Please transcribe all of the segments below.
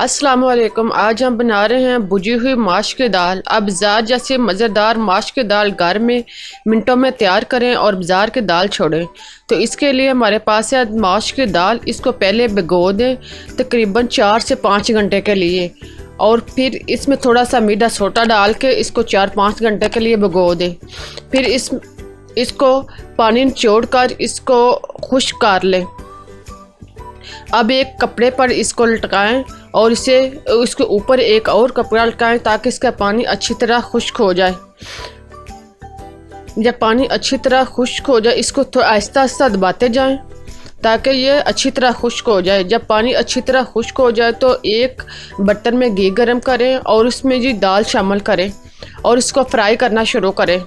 अस्सलाम वालेकुम। आज हम बना रहे हैं भुजी हुई माश की दाल। अब बाज़ार जैसे मज़ेदार माश की दाल घर में मिनटों में तैयार करें और बाज़ार की दाल छोड़ें। तो इसके लिए हमारे पास है माश की दाल। इसको पहले भिगो दें तकरीबन 4 से 5 घंटे के लिए, और फिर इसमें थोड़ा सा मीठा सोडा डाल के इसको 4-5 घंटे के लिए भिगो दें। फिर इसको पानी निचोड़ कर इसको खुश्क कर लें। अब एक कपड़े पर इसको लटकाएं और इसके ऊपर एक और कपड़ा लटकाएं ताकि इसका पानी अच्छी तरह खुश्क हो जाए। जब पानी अच्छी तरह खुश्क हो जाए इसको तो आहिस्ता आहिस्ता दबाते जाएं ताकि ये अच्छी तरह खुश्क हो जाए। जब पानी अच्छी तरह खुश्क हो जाए तो एक बर्तन में घी गरम करें और उसमें जी दाल शामिल करें और इसको फ्राई करना शुरू करें।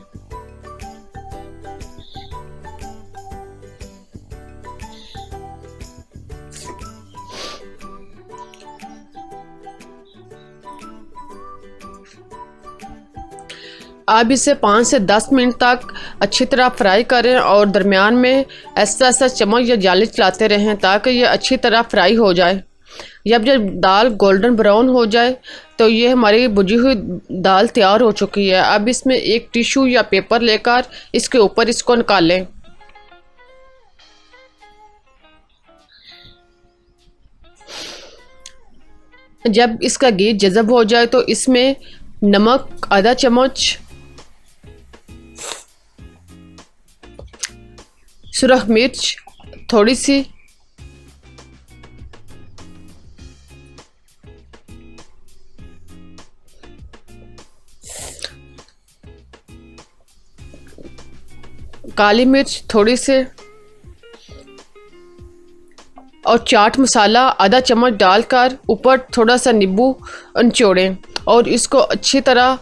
आप इसे 5 से 10 मिनट तक अच्छी तरह फ्राई करें और दरमियान में ऐसा ऐसा चम्मच या जाली चलाते रहें ताकि ये अच्छी तरह फ्राई हो जाए। जब दाल गोल्डन ब्राउन हो जाए तो ये हमारी भुजी हुई दाल तैयार हो चुकी है। अब इसमें एक टिश्यू या पेपर लेकर इसके ऊपर इसको निकालें। जब इसका घी जज़ब हो जाए तो इसमें नमक आधा चम्मच, सुरख मिर्च थोड़ी सी, काली मिर्च थोड़ी सी और चाट मसाला आधा चम्मच डालकर ऊपर थोड़ा सा नींबू निचोड़ें और इसको अच्छी तरह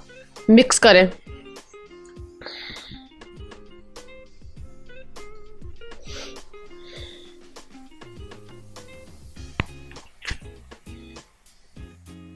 मिक्स करें।